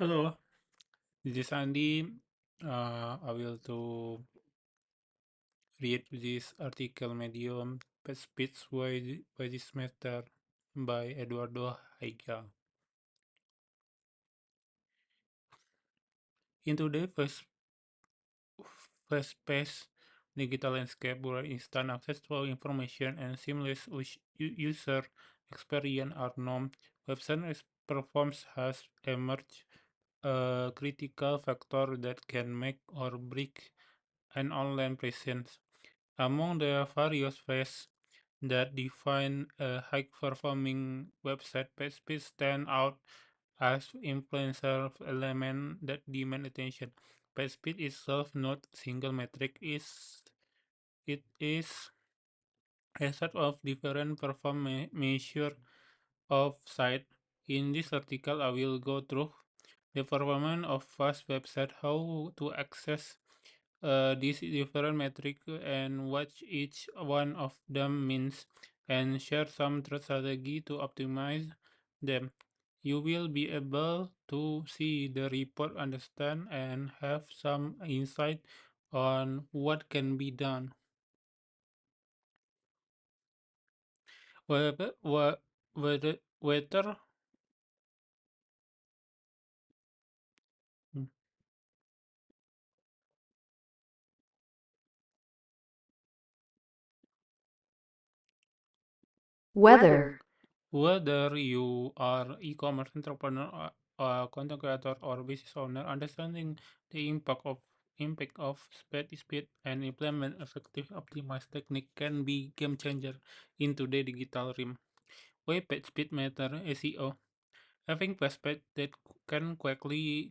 Hello, this is Andy. I will to read this article Medium Pet Speech Why This Matter by Eduardo Haiga. In today's fast-paced digital landscape where instant access to information and seamless user experience are norm, website performance has emerged a critical factor that can make or break an online presence. Among the various ways that define a high-performing website, PageSpeed stand out as influencer element that demand attention. PageSpeed itself not single metric it is a set of different performance measure of site. In this article, I will go through the performance of fast website, how to access these different metrics and what each one of them means, and share some strategy to optimize them. You will be able to see the report, understand, and have some insight on what can be done. Whether, whether Weather. Whether you are e-commerce entrepreneur, content creator, or business owner, understanding the impact of speed and implement effective optimized technique can be game changer in today's digital realm. Why page speed matter SEO? Having fast page that can quickly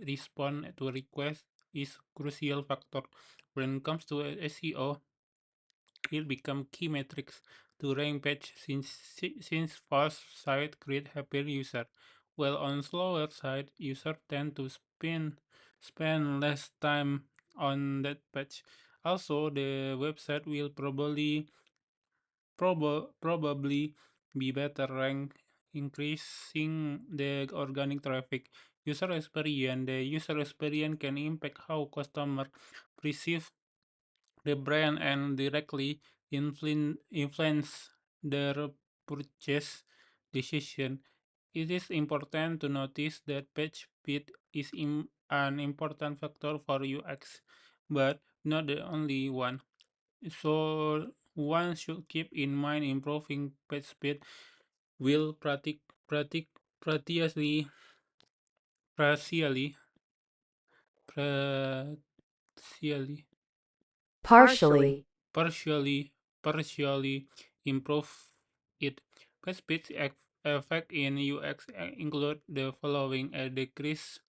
respond to requests is crucial factor when it comes to SEO. Will become key metrics to rank page since fast site create happier user, while on slower side user tend to spend less time on that page. Also, the website will probably be better ranked, increasing the organic traffic. The user experience can impact how customer perceive the brand and directly influence their purchase decision. It is important to notice that page speed is an important factor for UX, but not the only one. So one should keep in mind improving page speed will practically partially partially Partially. partially partially improve it. Page speed effect in UX include the following: a decrease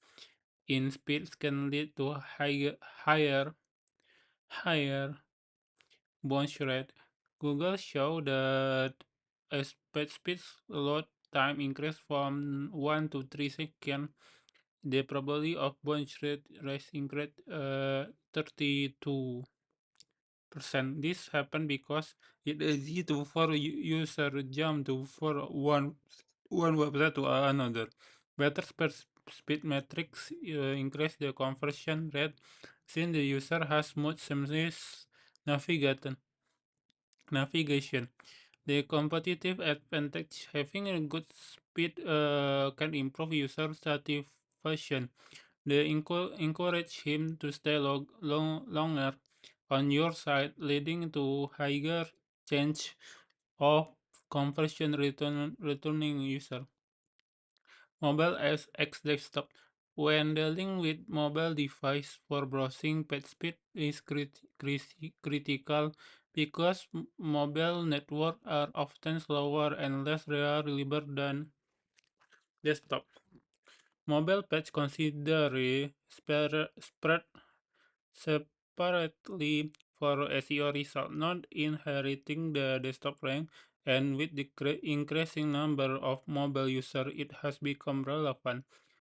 in speed can lead to higher bounce rate. Google showed that as page speed load time increased from 1 to 3 seconds, the probability of bounce rate rise increased 32%. This happened because it is easy to for user jump to for one website to another. Better speed metrics increase the conversion rate since the user has much seamless navigation. The competitive advantage having a good speed can improve user satisfaction. They encourage him to stay longer on your site, leading to higher chance of conversion returning user. Mobile as X desktop. When dealing with mobile device for browsing, page speed is critical because mobile network are often slower and less reliable than desktop. Mobile page consider spread separately for SEO result, not inheriting the desktop rank, and with the increasing number of mobile users, it has become relevant.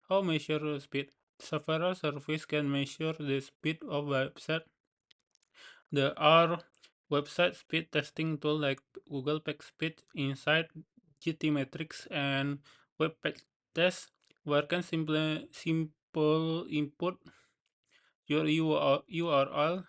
How measure speed? Several services can measure the speed of website. There are website speed testing tools like Google PageSpeed, Insight, GTmetrix, and Webpack Test. where can simple input your URL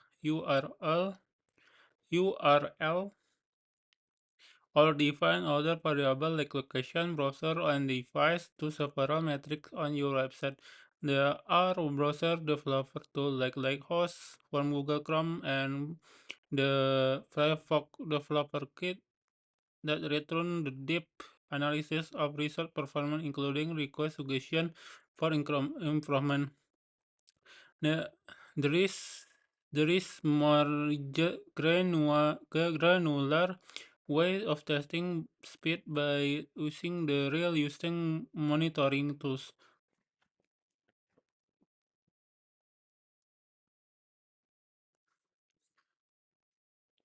or define other variable like location, browser, and device to several metrics on your website. There are browser developer tools like Lighthouse from Google Chrome and the Firefox Developer Kit that return the deep analysis of result performance, including request suggestion for improvement. The- There is more granular way of testing speed by using the real using monitoring tools,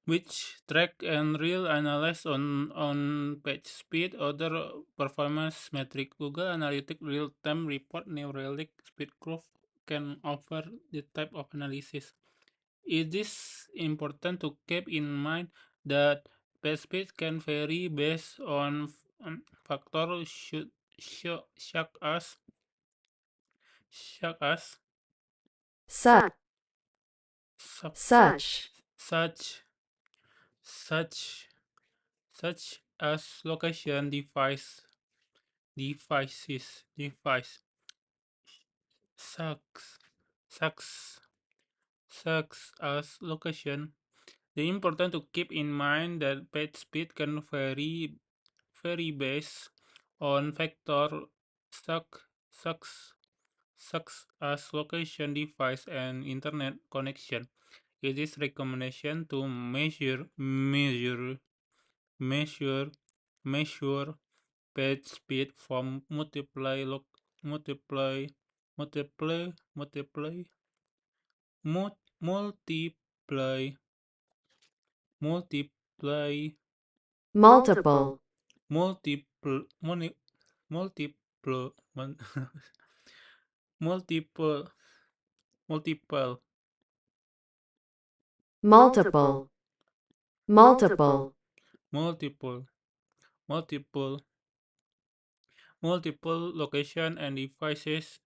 which track and real analyze on page speed, other performance metric. Google Analytics real-time report New Relic speed curve can offer the type of analysis. It is important to keep in mind that page speed can vary based on factors such as Such. such Such. such such such as location, device, sucks, sucks, sucks as location. The important to keep in mind that page speed can vary based on factor such such such as location, device, and internet connection. It is recommendation to measure measure page speed from multiply multiply multiply multiply multiply Multiple. multiple multiple multiple multiple Multiple. Multiple. multiple multiple multiple location and devices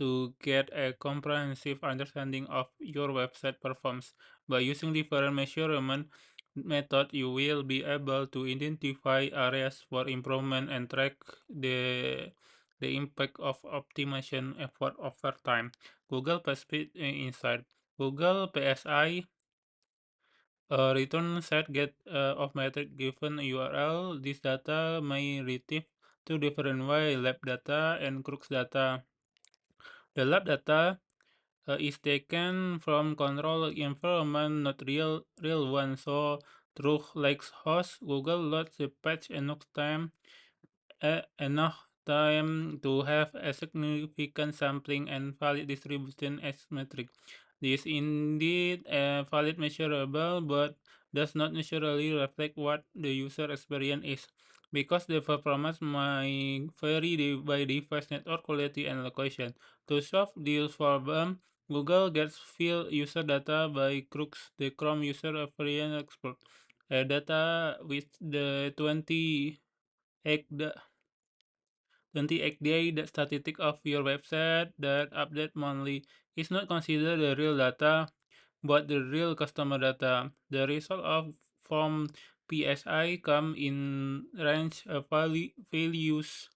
to get a comprehensive understanding of your website performance. By using different measurement method, you will be able to identify areas for improvement and track the impact of optimization effort over time. Google PageSpeed Insight. Google PSI return set get of metric given URL. This data may retrieve two different way: lab data and crux data. The lab data is taken from control environment, not real one. So through like host, Google loads the page enough time to have a significant sampling and valid distribution as metric. This is indeed a valid measurable, but does not necessarily reflect what the user experience is, because the performance may vary by device, network quality, and location. To solve this problem, Google gets field user data by Crux, the Chrome User Experience Expert, a data with the 8 28-day statistic of your website that update monthly is not considered the real data, but the real customer data. The result of from PSI come in range of values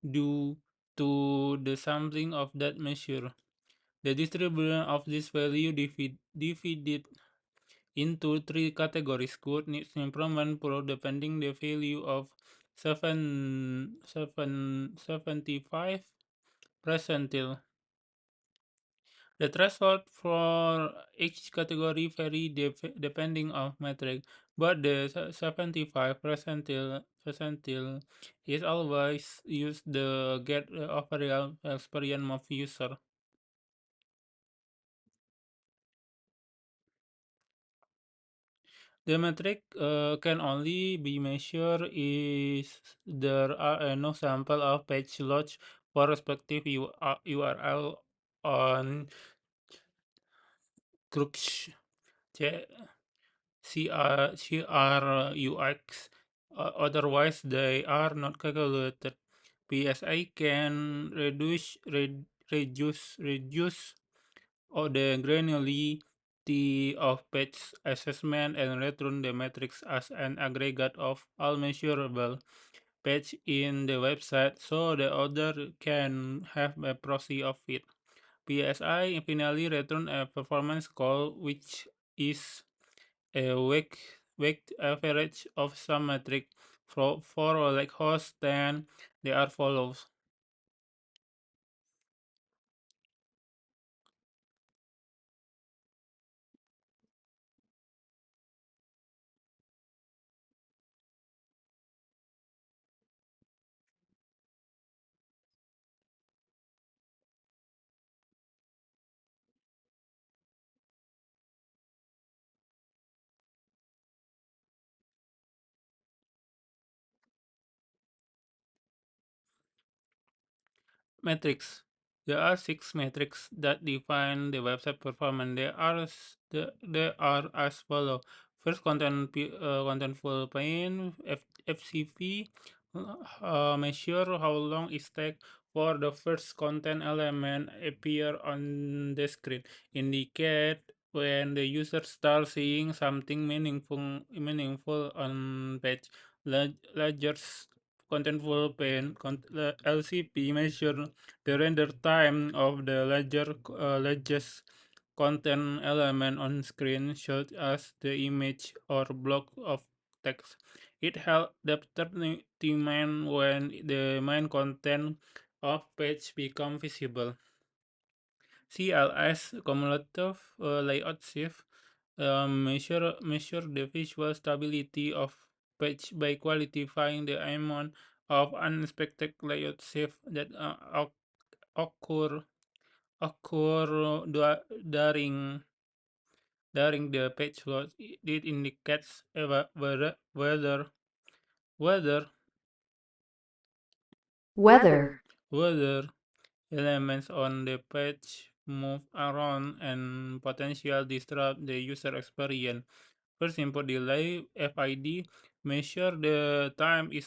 due to the sampling of that measure. The distribution of this value divided into three categories: good, needs improvement, poor, depending the value of 75 percentile. The threshold for each category vary depending on metric, but the 75 percentile is always used to get the overall experience of user. The metric can only be measured if there are enough sample of page loads for respective URL on Crux CRUX. Otherwise, they are not calculated. PSI can reduce the granularity of page assessment and return the metrics as an aggregate of all measurable page in the website so the other can have a proxy of it. PSI finally return a performance score which is a weighted average of some metric for like host, then they are follows. Metrics. There are six metrics that define the website performance. They are as follow. First, contentful paint (FCP) measure how long it takes for the first content element appear on the screen. Indicate when the user starts seeing something meaningful on page. Larger contentful paint LCP measure the render time of the largest content element on screen, such as the image or block of text. It helps determine when the main content of page become visible. CLS cumulative layout shift measure the visual stability of page by qualifying the amount of unexpected layout shift that occur during the page load. It indicates whether weather, whether elements on the page move around and potential disrupt the user experience. First input delay (FID) measure the time it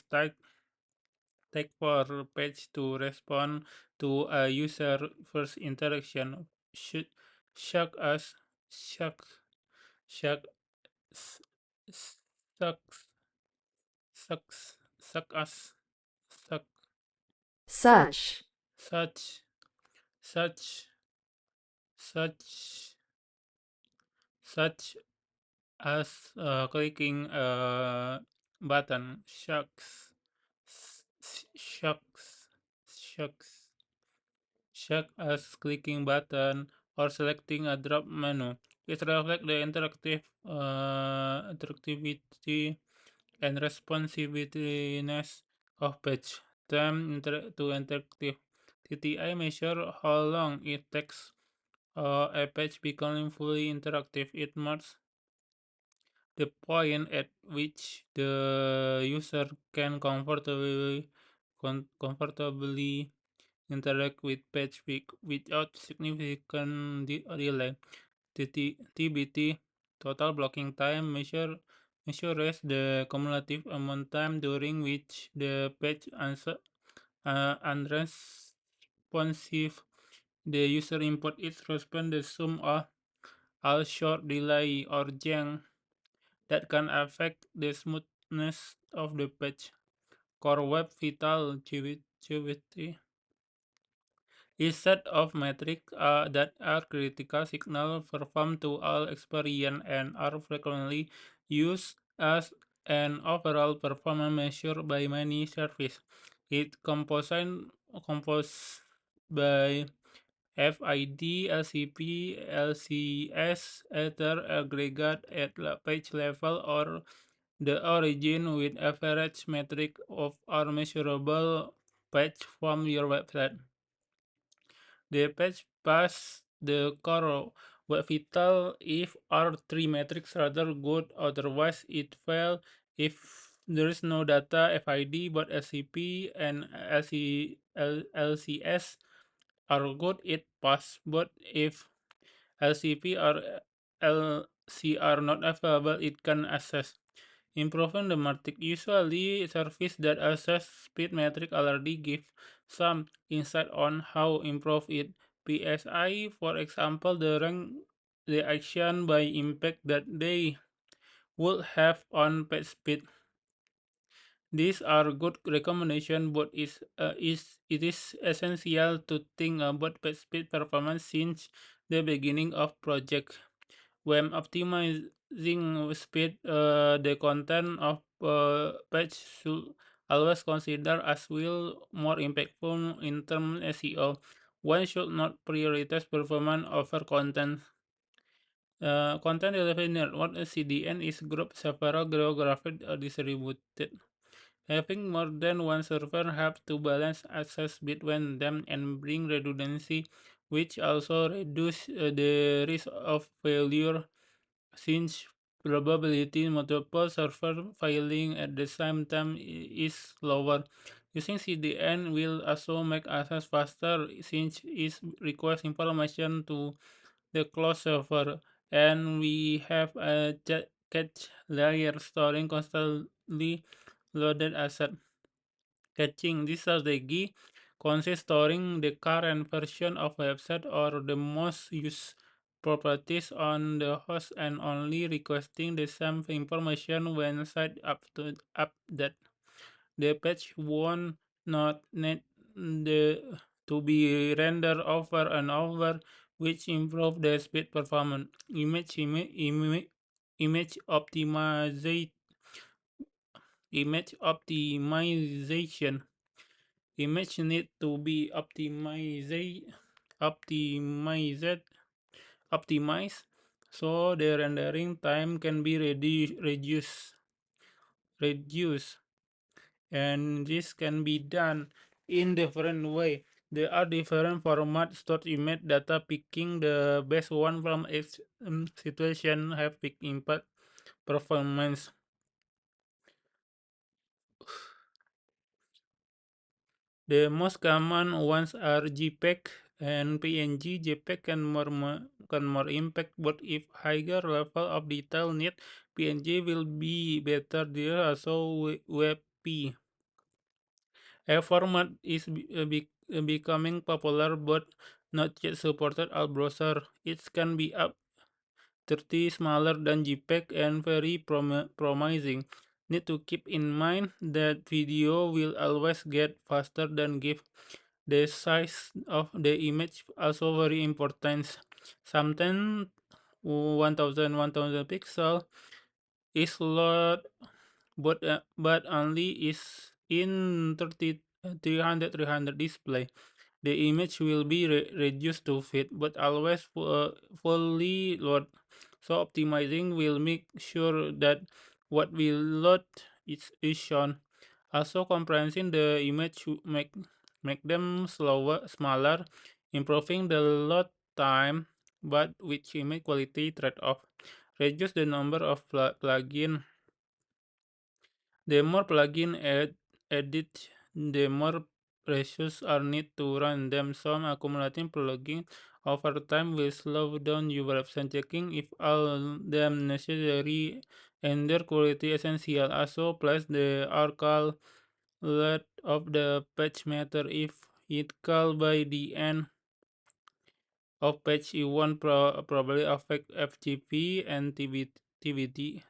take for page to respond to a user first interaction. Should shock us shock shock s- sucks suck us suck such, such such such such as clicking a button shocks shocks shock as clicking button or selecting a drop menu. It reflects the interactivity and responsiveness of page. Time to interactive. TTI measure how long it takes a page becoming fully interactive. It marks the point at which the user can comfortably interact with page without significant delay. TBT total blocking time measures the cumulative amount time during which the page unresponsive. The user input its response the sum of all short delay or jam that can affect the smoothness of the page. Core Web Vital GWT is set of metrics that are critical signal performed to all experience and are frequently used as an overall performance measure by many services. It composed by FID, LCP, LCS, either aggregate at page level or the origin with average metric of or measurable page from your website. The page pass the core web vital if our three metrics rather good, otherwise it fail. If there is no data FID but SCP and LCS are good, it pass. But if LCP or LC are not available, it can access. Improving the metric usually service that assess speed metric already give some insight on how improve it. PSI, for example, the rank the action by impact that they would have on page speed. These are good recommendation, but it is essential to think about page speed performance since the beginning of project. When optimizing speed, the content of page should always consider as well more impactful in terms SEO. One should not prioritize performance over content. Content Delivery Network (CDN) is group several geographic distributed. Having more than one server helps to balance access between them and bring redundancy, which also reduce the risk of failure since probability multiple server failing at the same time is lower. Using CDN will also make access faster since it requires information to the closed server, and we have a cache layer storing constantly loaded asset. Caching this strategy consists storing the current version of website or the most used properties on the host and only requesting the same information when site up to update. The page won't not need to be rendered over and over, which improve the speed performance. Image optimization. Image optimization. Image need to be optimized optimized so the rendering time can be reduced, and this can be done in different way. There are different formats stored image data. Picking the best one from each situation have big impact performance. The most common ones are JPEG and PNG. JPEG can more impact, but if higher level of detail need, PNG will be better. There are also WebP. A format is becoming popular, but not yet supported all browser. It can be up 30 smaller than JPEG and very promising. Need to keep in mind that video will always get faster than GIF. The size of the image also very important. Sometimes 1000 pixel is lot, but only is in 300 display. The image will be reduced to fit, but always fully load. So optimizing will make sure that what we load is shown. Also, compressing the image make them smaller, improving the load time, but with image quality trade-off. Reduce the number of plugin. The more plugin edit, the more precious are need to run them. Some accumulating plugin over time will slow down your website. Checking if all them necessary and their quality essential. Also place the archive let of the page matter. If it call by the end of page, it won't probably affect FTP and TVT.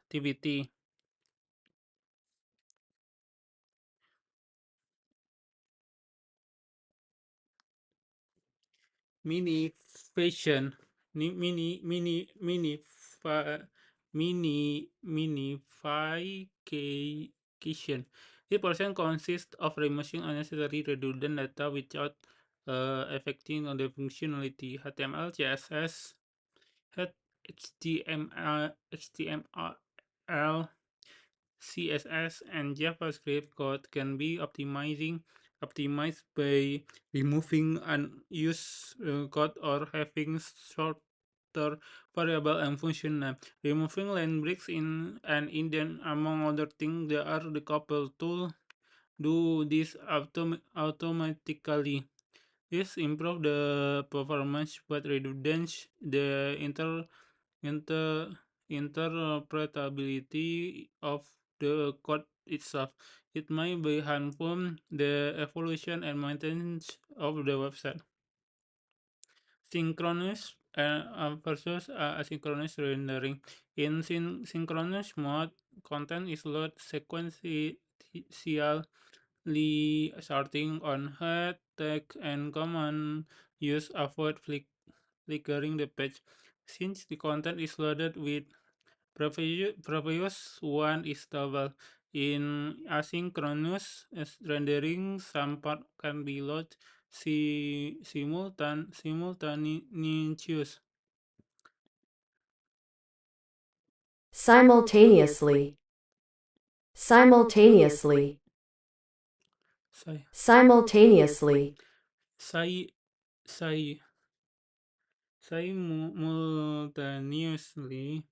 Mini fashion, ni- mini fa, minification. This portion consists of removing unnecessary redundant data without affecting on the functionality. HTML, CSS, HTML, CSS, and JavaScript code can be optimized by removing unused code or having shorter variable and function name. Removing line breaks in and indent, among other things. There are the couple tools do this automatically. This improve the performance but redundance the inter interpretability of the code itself. It may be harmful the evolution and maintenance of the website. Synchronous versus asynchronous rendering. In synchronous mode, content is loaded sequentially, starting on head, tag, and command use avoid flickering the page. Since the content is loaded with previous one is double. In asynchronous rendering, some part can be loaded simultaneously. Simultaneously. Simultaneously. Say, Simultaneously. say, say, simultaneously.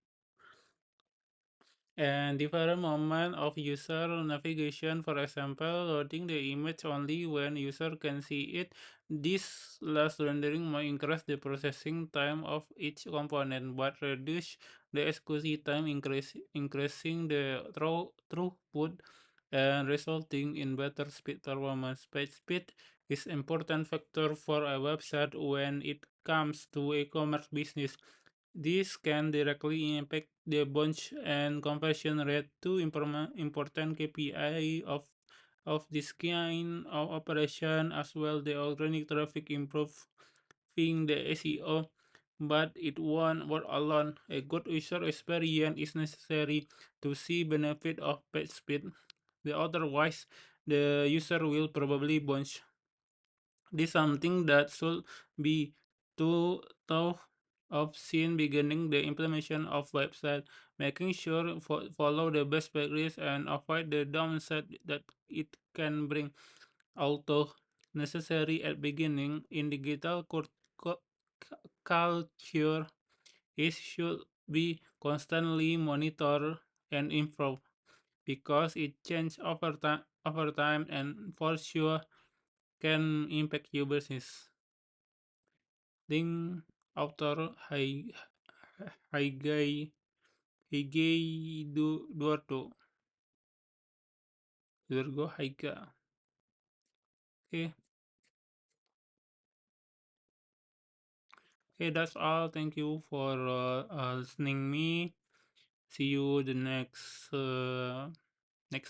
And different moment of user navigation, for example, loading the image only when user can see it. This last rendering may increase the processing time of each component, but reduce the execution time, increasing the throughput and resulting in better speed performance. Page speed is important factor for a website when it comes to e-commerce business. This can directly impact the bounce and conversion rate, two important KPI of this kind of operation, as well the organic traffic improving the SEO, but it won't work alone. A good user experience is necessary to see benefit of page speed. Otherwise, the user will probably bounce. This something that should be thought of since beginning the implementation of website, making sure follow the best practice and avoid the downside that it can bring. Although necessary at beginning in digital culture, it should be constantly monitored and improved because it changes over time and for sure can impact your business. Think author Higei Eduardo Haiga. Okay, okay, that's all. Thank you for listening me. See you the next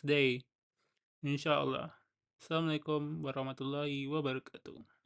day, inshallah. Assalamualaikum warahmatullahi wabarakatuh.